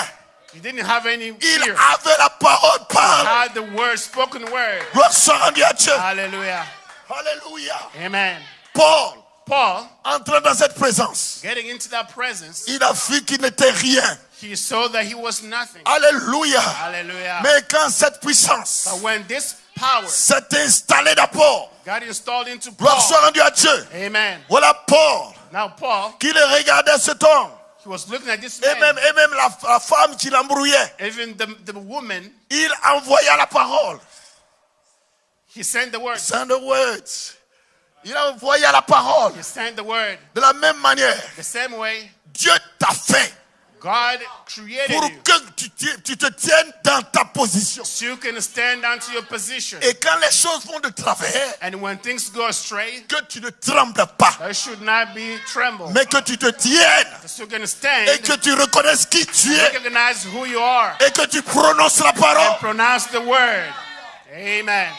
He didn't have any Ils fear. avaient la parole par. Had the word, spoken word. Gloire soit rendue à Dieu. Hallelujah. Alléluia. Amen. Paul, Paul, entrant dans cette présence, getting into that presence, il a vu qu'il n'était rien. he saw that he was nothing. Alléluia. Hallelujah. Mais quand cette puissance But when this power s'est installée d'abord, got installed into gloire soit Paul, rendue à Dieu. amen. Voilà Paul Now Paul, qui le regardait cet homme. he was looking at this Et man, même la femme qui l'embrouillait. even the woman, Il envoya la parole. he sent the word. Send the words. Il envoya la parole. He sent the word. De la même manière, The same way Dieu t'a fait God created pour you, que tu te tiennes dans ta position. so you can stand onto your position. Et quand les choses vont de travers, And when things go astray, que tu ne trembles pas, there should not be tremble. mais que tu te tiennes So you can et stand, que tu reconnaisses qui tu es recognize who you are, et que tu prononces la and parole. pronounce the word. Amen.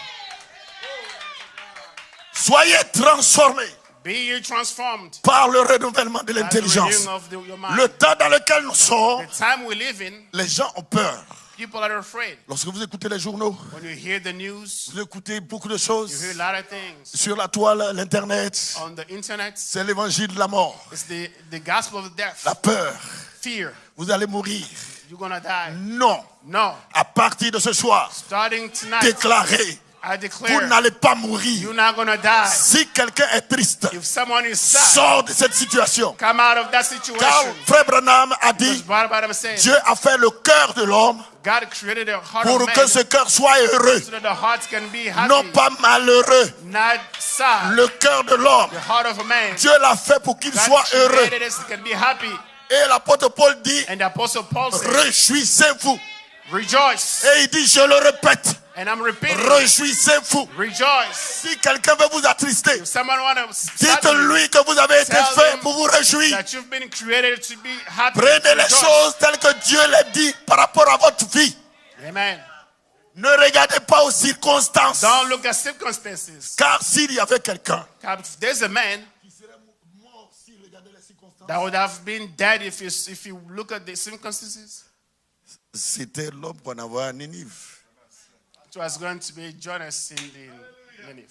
Soyez transformés Be ye transformed par le renouvellement de by the l'intelligence. renewing of your mind. Le temps dans lequel nous sommes, The time we live in, les gens ont peur. people are afraid. Lorsque vous écoutez les journaux, When you hear the news, vous écoutez beaucoup de you choses hear a lot of things sur la toile, l'internet. on the internet. C'est l'évangile de la mort, It's the gospel of death, la peur. fear. Vous allez mourir. You're gonna die. Non. No. À partir de ce soir, Starting tonight, déclarez, I vous declare n'allez pas mourir. you're not gonna die. Si quelqu'un est triste, If someone is sad, sors de cette situation. come out of that Car situation. Frère Branham a Because dit, Bible says Dieu a fait le cœur de l'homme God created a heart pour of que man ce cœur soit heureux, so that the heart can be happy, non pas malheureux. not sad. Le cœur de l'homme, The heart of a man, Dieu l'a fait pour qu'il God soit heureux. created us to can be happy. Et l'apôtre Paul dit, And the apostle Paul said, réjouissez-vous. rejoice. Et il dit, je le répète, And I'm repeating, réjouissez-vous. rejoice. Si quelqu'un veut vous attrister, If someone want to sadden dites-lui que vous avez été Tell fait him pour vous réjouir. that you've been created to be happy. Prenez les Rejoice. choses telles que Dieu les dit par rapport à votre vie. Amen. Ne regardez pas aux circonstances. Don't look at circumstances. Car s'il y avait quelqu'un If there's a man that would have been dead if you look at the circumstances, c'était l'homme qu'on envoie à Ninive. it was going to be Jonas in the Nineveh.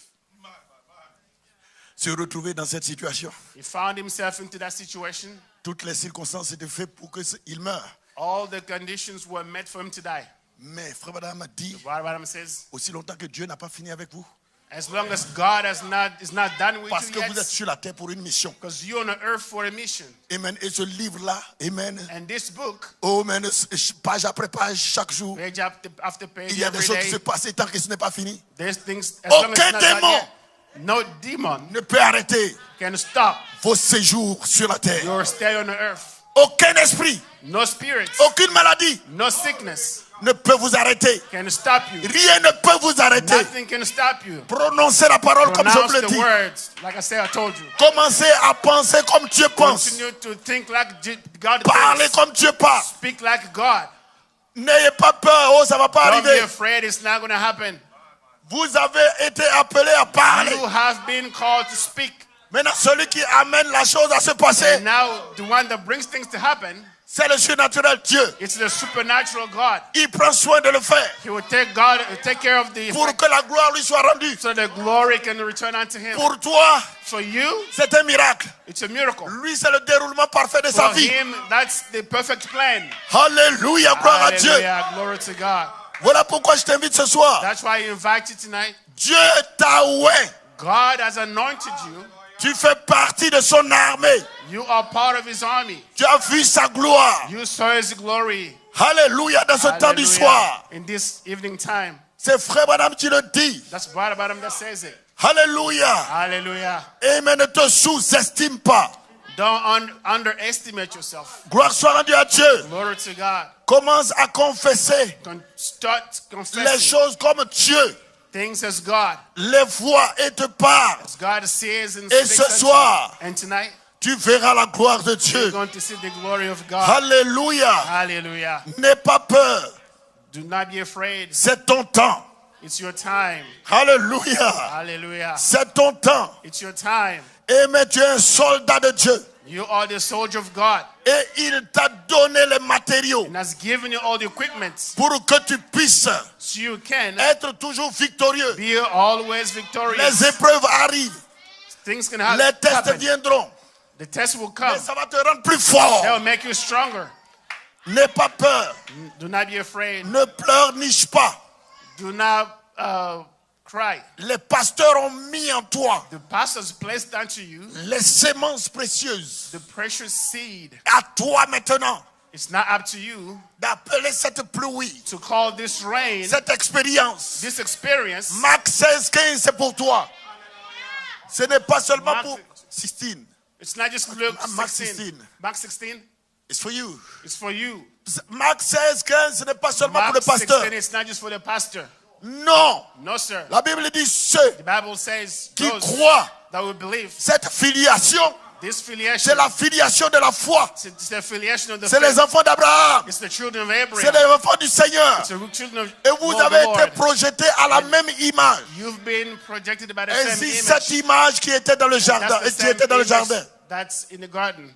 Se retrouver dans cette situation. He found himself into that situation. Toutes les circonstances étaient faites pour qu'il meure. All the conditions were met for him to die. Mais Frère Branham a dit, What Adam says, aussi longtemps que Dieu n'a pas fini avec vous, as long as God is not done with parce you que yet, vous êtes sur la terre pour une mission. because you're on the earth for a mission. Amen. Et ce livre-là, Amen. And this book, Oh, amen. Page après page, chaque jour, page after page, il y a des every choses qui day, se passent tant que ce n'est pas fini. there's things, as long as Aucun it's not done démon yet, no demon ne peut arrêter can stop vos séjours sur la terre. your stay on the earth. Aucun esprit, No spirit, aucune maladie no sickness ne peut vous arrêter. can stop you. Rien ne peut vous arrêter. Nothing can stop you. Prononcez la parole comme je Pronounce vous le the dis. words, like I said, I told you. Commencez à penser comme Dieu pense. Continue to think like God Parlez thinks. comme Dieu parle. Speak like God. N'ayez pas peur. Oh, ça va pas Don't be arriver. afraid, it's not going to happen. Vous avez été appelé à parler. You have been called to speak. Maintenant, celui qui amène la chose à se passer, And now, the one that brings things to happen, C'est le surnaturel Dieu. It's the supernatural God. Il prend soin de le faire He will take care of the pour que la gloire lui soit rendue. so the glory can return unto him. Pour toi, For you, c'est un miracle. it's a miracle. Lui, c'est le déroulement parfait de sa For vie. him, that's the perfect plan. Alléluia, gloire à Dieu. Hallelujah, glory to God. Voilà pourquoi je t'invite ce soir. That's why I invite you tonight. Dieu t'a oué. God has anointed you. Tu fais partie de son armée. You are part of his army. Tu as vu sa gloire. You saw his glory. Alléluia, dans ce temps du Hallelujah. soir. In this evening time. C'est frère Madame qui le dit. That's Brother Adam that says it. Alléluia. Hallelujah. Amen. Ne te sous-estime pas. Don't underestimate yourself. Gloire soit rendue à Dieu. Glory to God. Commence à confesser Start les confessing choses comme Dieu things as God. les voit et te parle. As God sees and Et speaks ce unto soir, you. And tonight, tu verras la gloire de you're Dieu. going to see the glory of God. Alléluia. Hallelujah. N'aie pas peur. Do not be afraid. C'est ton temps. It's your time. Alléluia. Hallelujah. C'est ton temps. It's your time. Amen. Tu es un soldat de Dieu. You are the soldier of God Et il t'a donné les matériaux and has given you all the equipment pour que tu puisses so you can être toujours victorieux. be always victorious. Les épreuves arrivent. Things can Les tests happen. viendront. The test will come. Mais ça va te rendre plus fort. They will make you stronger. N'aie pas peur. Do not be afraid. Ne pleurniche pas. Do not cry. Les pasteurs ont mis en toi The pastors placed unto you les semences précieuses. the precious seed. À toi maintenant It's not up to you d'appeler cette pluie, to call this rain, cette expérience. this experience. Marc 16, 15, c'est pour toi. Ce n'est pas seulement Mark- pour 16. It's not just Luke Mark 16. 16. Mark 16, It's for you. it's for you. Marc 16, 15, ce n'est pas seulement pour Mark le pasteur. 16, it's not just for the pastor. Non. No, sir. La Bible dit ceux The Bible says qui those croient. that will believe. Cette filiation, This filiation, c'est la filiation de la foi. it's the affiliation of the C'est faith. les enfants d'Abraham. It's the children of C'est Abraham. les enfants du Seigneur. It's the children of Et vous Lord, avez the été Lord. projetés à la même image. You've been projected by the same Ainsi, image. cette image qui était dans le jardin, That's the qui same était dans le image jardin. that's in the garden.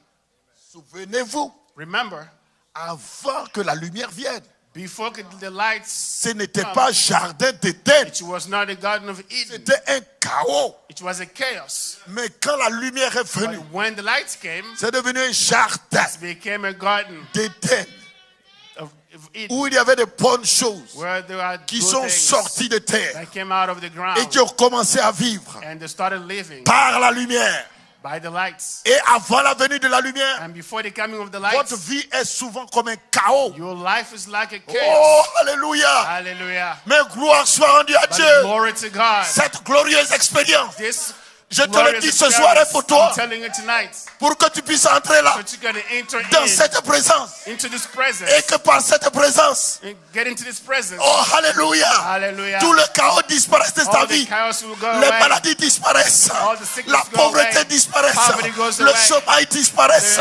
Souvenez-vous, Remember, avant que la lumière vienne, before the lights, ce n'était pas jardin d'Éden, it was not the garden of Eden. c'était un chaos. It was a chaos. Mais quand la lumière est But venue, when the lights came, c'est devenu un jardin it became a garden d'Éden of Eden, où il y avait de bonnes choses where there are qui good sont things sorties de terre that came out of the ground, et qui ont commencé à vivre and they started living par la lumière. by the lights. Et avant la venue de la lumière, And before the coming of the votre lights, vie est souvent comme un chaos. your life is like a Oh, chaos. alléluia. Hallelujah. Mais gloire soit rendue à But Dieu. glory to God. Cette glorieuse expérience, This je te le glorious dis ce soir est pour toi, I'm telling you tonight, pour que tu puisses entrer là, that you're going to enter dans cette présence, into this presence, et que par cette présence, and get into this presence. oh, alléluia, Hallelujah. tout le chaos disparaisse de ta All the vie. chaos will go Les away. maladies disparaissent, All the sickness la go pauvreté away. disparaisse, Poverty goes le away. chômage disparaisse,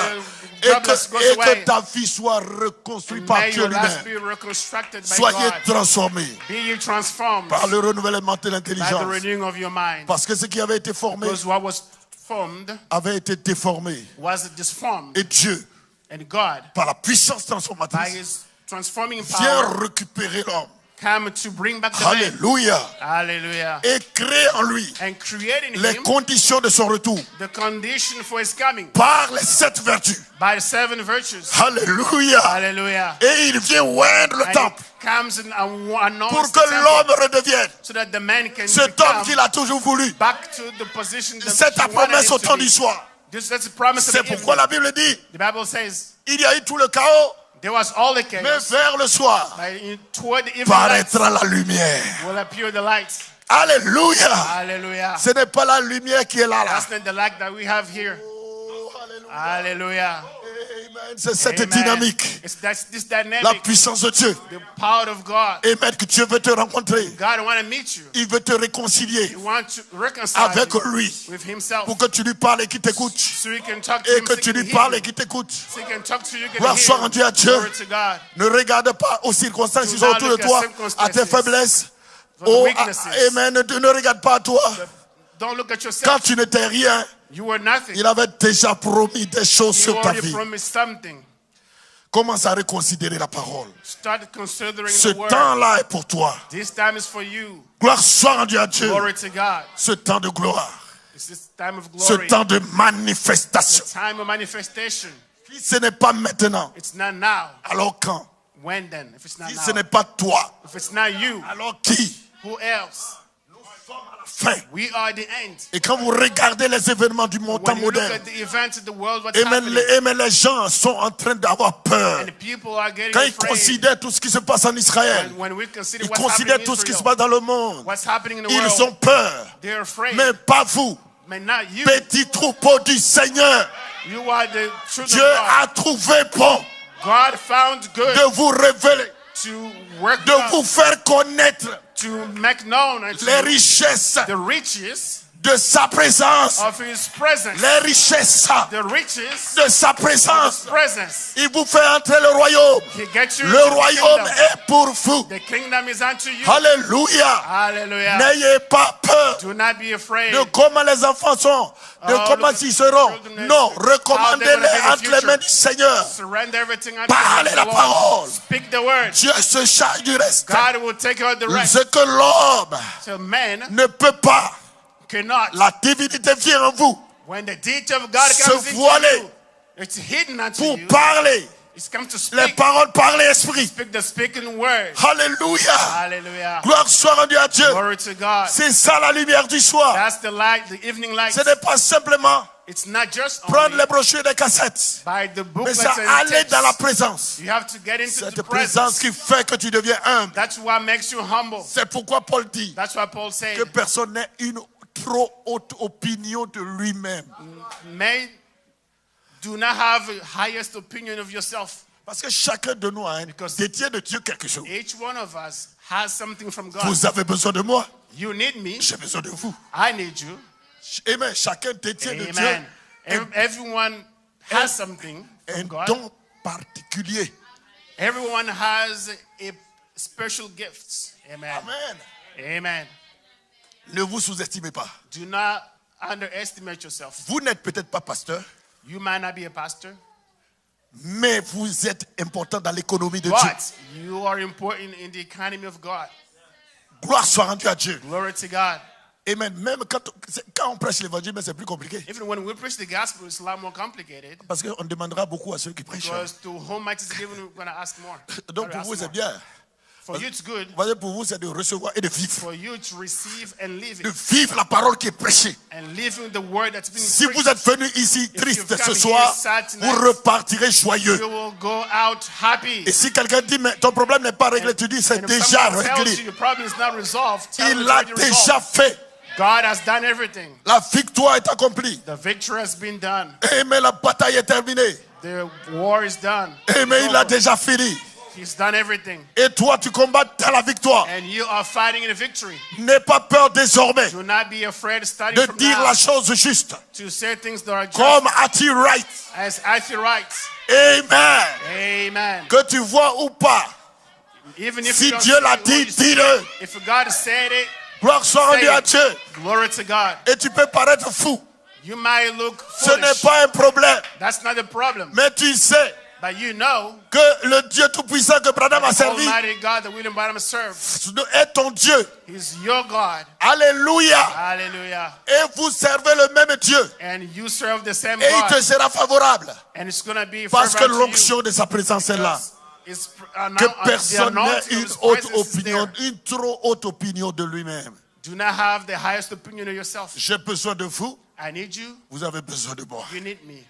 The et jobless goes que away. ta vie soit reconstruite par May Dieu your life lui-même. be reconstructed by Soyez God. transformés Be you transformed par le renouvellement de by the l'intelligence. renewing of your mind. Parce que ce qui avait été formé Because what was formed avait été déformé. was disformed. Et Dieu, And God, par la puissance by transformatrice, his transforming vient power, récupérer l'homme. come to bring back the man. Alléluia. Hallelujah. Et créer en lui And create in les him conditions de son retour the condition for his coming par les 7 vertus. by the 7 virtues. Alléluia. Hallelujah. Et il vient oindre le And temple it comes and anoints pour the que temple l'homme redevienne so that the man can cet homme become qu'il a toujours voulu. back to the position that C'est ta he wanted promesse him au to temps be. du soir. That's the promise of C'est the pourquoi evening. la Bible dit, The Bible says il y a eu tout le chaos, there was all the mais chaos, vers le soir but toward the evening lights paraîtra la lumière. will appear the lights. Alléluia. Hallelujah. Ce n'est pas la lumière qui est là. That's not the light that we have here. Oh, alléluia. Hallelujah. Amen. C'est cette Amen. dynamique, It's this la dynamic, puissance de Dieu. the power of God. Amen. Que Dieu veut te rencontrer. God want to meet you. Il veut te réconcilier He wants to reconcile avec you lui with himself. pour que tu lui parles et qu'il t'écoute. So he can talk to Et him, que so tu he can lui hear parles you. et qu'il t'écoute. So he can talk to you, you can Gloire soit hear rendue à you. Dieu. Glory to God. Ne regarde pas aux circonstances qui Do sont not autour de look at toi, à circumstances. tes faiblesses. For the Oh, weaknesses. amen. Ne regarde pas à toi. Don't look at Quand yourself. tu n'étais rien, You were nothing. il avait déjà promis des choses He sur ta already vie. promised something. Commence à reconsidérer la parole. Start considering Ce the word. temps-là est pour toi. This time is for you. Gloire soit rendue à Dieu. Glory to God. Ce temps de gloire. It's this time of Ce glory. temps de manifestation. Time of manifestation. Si ce n'est pas maintenant, It's not now. alors quand? When then? If it's not Si ce now. n'est pas toi, If it's not you, alors qui? who else? Fin. We are the end. Et quand vous regardez les événements du temps When you look moderne, at the events of the world, what's et même, happening, les gens sont en train d'avoir peur. and the people are getting Quand ils afraid. considèrent tout ce qui se passe en Israël, When we consider ils what's considèrent happening in tout ce qui se Israel, passe dans le monde, what's happening in the ils world, ont peur. they're afraid. Mais pas vous, But not you. petit troupeau du Seigneur. You are the children Dieu of God. a trouvé bon God found good de vous révéler, to work de out, vous faire connaître to make known unto les you richesses the riches de sa présence. of His presence. Les richesses The riches de sa of His présence. presence. Il vous fait entrer le royaume. He gets you Le into the royaume kingdom. est pour vous. The kingdom is unto you. Alléluia. Hallelujah. N'ayez pas peur Do not be afraid. de comment les enfants sont, de Oh, comment look at ils seront. children, Non, how they're recommandez-les gonna be in the entre les future. mains du Seigneur. Surrender everything unto Parlez the la Lord. parole. Speak the word. Dieu se charge du reste. God will take care of the rest. Ce que l'homme So man ne peut pas, cannot. la divinité vient en vous When the deity of God Se comes into voiler. you, it's hidden unto pour you. parler. It's come to Les speak. paroles par l'esprit. Speak the speaking word. Alléluia. Hallelujah. Gloire soit rendue à Dieu. Glory to God. C'est ça la lumière du soir. That's the light, the evening light. Ce n'est pas simplement It's not just prendre only les brochures des cassettes, by the mais booklets c'est and aller dans la texts. présence. You have to get into Cette the présence presence. qui fait que tu deviens humble. That's what makes you humble. C'est pourquoi Paul dit That's what Paul said. que personne n'ait une trop haute opinion de lui-même. Men do not have a highest opinion of yourself. Parce que chacun de nous a un Because- détient de Dieu quelque chose. Each one of us has something from God. Vous avez besoin de moi, You need me. j'ai besoin de vous. I need you. Amen. Chacun détient de Dieu Amen. Everyone has something un from God. don particulier. Everyone has a special gifts. Amen. Amen. Amen. Ne vous sous-estimez pas. Do not underestimate yourself. Vous n'êtes peut-être pas pasteur, You might not be a pastor, mais vous êtes important dans l'économie de Dieu. but you are important in the economy of God. Gloire soit rendue à Dieu. Glory to God. Amen. Même quand on prêche l'évangile, mais c'est plus compliqué. Even when we preach the gospel, it's a lot more complicated. Parce qu'on demandera beaucoup à ceux qui prêchent. Because to whom might is given, we're going to ask more. Donc We're pour gonna vous, ask c'est more. bien. For you, it's good. Vous voyez, pour vous, c'est de recevoir et de vivre. For you to receive and live De it. vivre la parole qui est prêchée. And living the word that's been Si preached. vous êtes venu ici If triste you've ce come soir, here sad tonight, vous repartirez joyeux. You will go out happy. Et si quelqu'un dit, mais ton problème n'est pas réglé, tu dis, c'est And if déjà someone tells you réglé. your problem is not resolved, tell them Il it's l'a already déjà resolved. fait. God has done everything. La victoire est accomplie. The victory has been done. Mais la bataille est terminée. The war is done. Mais il a déjà fini. He's done everything. Et toi, tu combats dans la victoire. And you are fighting in a victory. N'aie pas peur désormais Do not be afraid starting de from dire now la chose juste. to say things that are just Comme a-t-il right. as I feel right. Amen. Amen. Que tu vois ou pas. Even if Si you don't Dieu see l'a it, dit, you see dis-le. it. If God said it, Gloire soit rendue à Dieu. glory to God. Et tu peux paraître fou. You might look Ce n'est foolish. pas un problème. That's not the problem. Mais tu sais But you know, que le Dieu Tout-Puissant que Branham a servi Almighty God that William Branham served, est ton Dieu. He's your God. Alléluia. Hallelujah. Et vous servez le même Dieu. And you serve the same Et il te God. sera favorable. And it's going to be Parce que favorable to you. l'onction de sa présence est là. It's, Que the personne n'ait anointing of une His haute presence is opinion, there. une trop haute opinion de lui-même. Do not have the highest opinion of yourself. J'ai besoin de vous. I need you. Vous avez besoin de moi. You need me.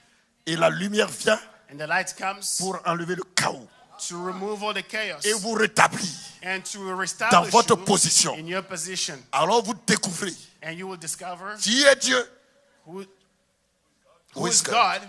Et la lumière vient And the light comes pour enlever le chaos to remove all the chaos et vous rétablir. and to Dans reestablish votre you position. in your position. Alors vous découvrez And you will discover qui est Dieu. who Who is is God.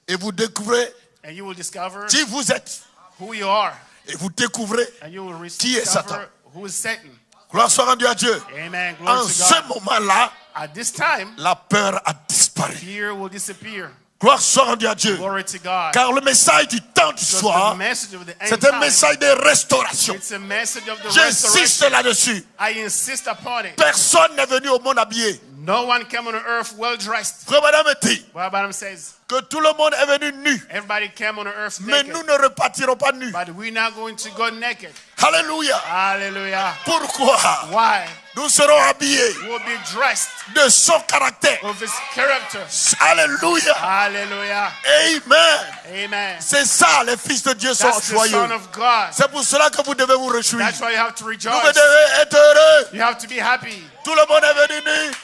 Et vous découvrez And you will discover qui vous êtes. who you are. Et vous découvrez And you will qui est Satan. discover who is Satan. Gloire soit rendue à Dieu. Amen. Glory En to ce God. moment-là, At this time, la peur a disparu. fear will disappear. Gloire soit rendue à Dieu. Glory to God. Car le message du temps du Because soir, the message of the end c'est un time, message de restauration. it's a message of the J'insiste restoration. là-dessus. I insist upon it. Personne n'est venu au monde habillé. No one came on earth well dressed. Frère Madame dit What Adam says, que tout le monde est venu nu. everybody came on earth Mais naked. nous ne repartirons pas nus. But we're not going to go naked. Alléluia. Hallelujah. Pourquoi? Why? Nous serons habillés We'll be dressed de son caractère. of his character. Alléluia. Hallelujah. Amen. Amen. C'est ça, les fils de Dieu sont That's the Son joyeux. of God. C'est pour cela que vous devez vous réjouir. That's why you have to Vous rejoice. devez être heureux. You have to be happy. Tout le monde est venu nu.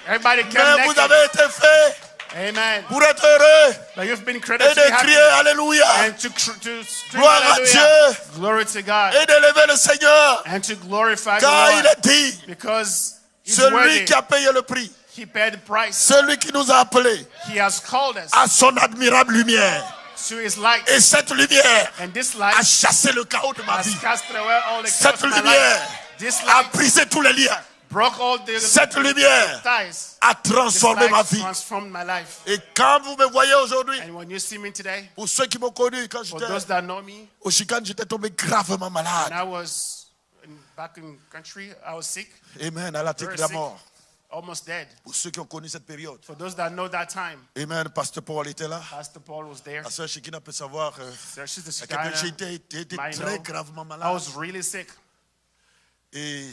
Everybody came Mais vous naked. avez été fait Amen. pour être heureux But you've been et created to be de happy crier Alléluia and to scream Gloire à hallelujah. Dieu. Glory to God. et d'élever le Seigneur. And to glorify the Car il Lord. est dit, Because he's celui worthy. qui a payé le prix, He paid the price. celui qui nous a appelés He has called us à son admirable lumière. to his light. Et cette lumière And this a light chassé le chaos de ma has vie. cast away all the chaos Cette of my lumière life. This a light brisé tous les liens. broke all the Cette lumière ties. a This transformé ma light vie. transformed my life. Et quand vous me voyez aujourd'hui, And when you see me today, pour ceux qui m'ont connu, quand for j'étais those that know me, au Chicane, j'étais tombé gravement when malade. I was back in country, I was sick, Amen, à la tête very de la sick, mort. almost dead. Pour ceux qui ont connu cette période. For those that know that time, Amen, Pasteur Paul était là. Pastor Paul was there. La sœur Chikina peut savoir Sister à quel point j'ai Shikana, été might très know, gravement I malade. was really sick. Et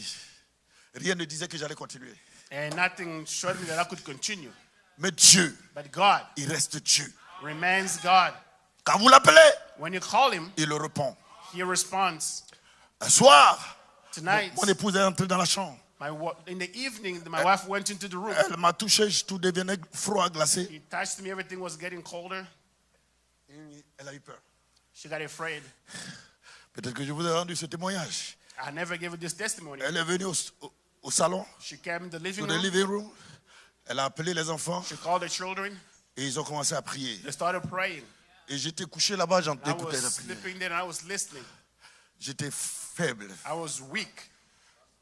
rien ne disait que j'allais continuer. And nothing showed me that I could continue. Mais Dieu, But God il reste Dieu. remains God. Quand vous l'appelez, When you call him, il le répond. he responds. Un soir, Tonight, mon épouse est entrée dans la chambre. in the evening, my wife went into the room. Elle m'a touché, tout devenait froid, glacé. He touched me, everything was getting colder. Et elle a eu peur. She got afraid. Peut-être que je vous ai rendu ce témoignage. I never gave her this testimony. Elle est venue au salon, She came in the living dans le room. living room. Elle a appelé les enfants She called the children. et ils ont commencé à prier. They started praying. Et j'étais couché là-bas, I j'écoutais was la prière. sleeping there and I was listening. J'étais faible. I was weak.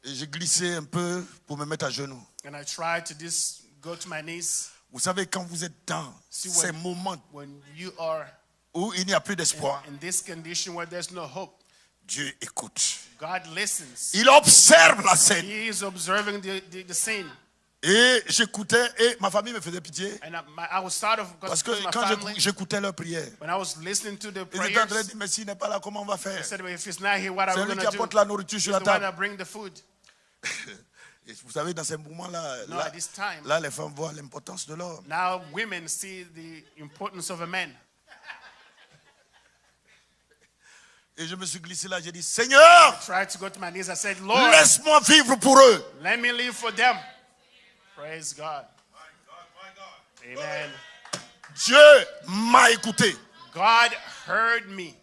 Et j'ai glissé un peu pour me mettre à genoux. And I tried to just go to my knees. Vous savez, quand vous êtes dans See, ces moments when you are où il n'y a plus d'espoir, in this condition where there's no hope, Dieu écoute. God listens. Il observe la scène. He is observing the scene. Et j'écoutais et ma famille me faisait pitié. And I was sort of, Parce que because my quand family, j'écoutais leurs prières, when I was listening to the ils étaient en train de prayers, dire, mais s'il n'est pas là, comment on va faire? they said, well, if it's not here, what are C'est we lui going qui to do? apporte la nourriture He's sur the la one table. that bring the food. Et vous savez, dans ces moments-là, No, at this time, là, les femmes voient l'importance de l'homme. now women see the importance of a man. Et je me suis glissé là, j'ai dit, Seigneur, Tried to go to my knees. I said, Lord, laisse-moi vivre pour eux. let me live for them. Praise God. Amen. Dieu m'a écouté. God heard me.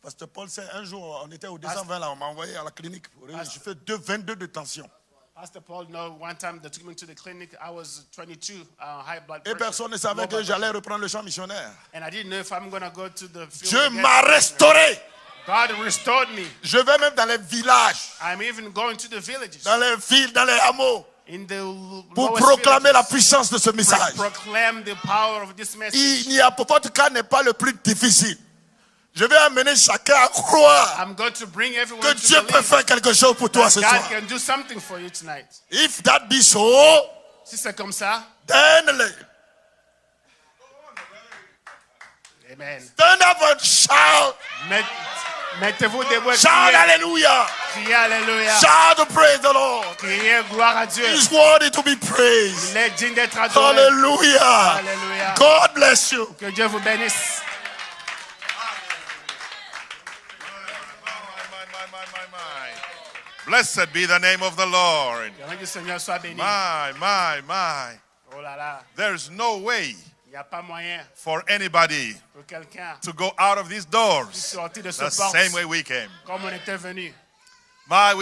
Pasteur Paul, c'est un jour, on était au 220 là, on m'a envoyé à la clinique. J'ai fait 22 de tension. Pastor Paul, one time they took me to the clinic. I was 22, high blood Et pressure. personne ne savait low que blood j'allais reprendre le champ missionnaire. pressure. And I didn't know if I'm going to go to the field Dieu again. m'a restauré. God restored me. Je vais même dans les villages, I'm even going to the villages. dans les villes, dans les hameaux, In the pour lowest proclamer la villages, puissance de ce message. proclaim the power of this message. Il n'y a, votre cas n'est pas le plus difficile. Je vais amener chacun à croire I'm going to bring everyone que to Dieu peut believe faire quelque chose pour toi that ce God soir. can do something for you tonight. If that be so, Si c'est comme ça, then amen. stand up and shout. Mettez-vous debout et Shout criez. hallelujah. Criez Alléluia. Shout to praise the Lord. Criez gloire à Dieu. He's worthy to be praised. Il est digne d'être adoré. Hallelujah. Alléluia. God bless you. Que Dieu vous bénisse. Blessed be the name of the Lord. Que le nom du Seigneur soit béni. My. Oh là là. There's no way Il n'y a pas moyen for anybody pour quelqu'un to go out of these de doors sortir de ce the porte same way we came. comme on était venu. My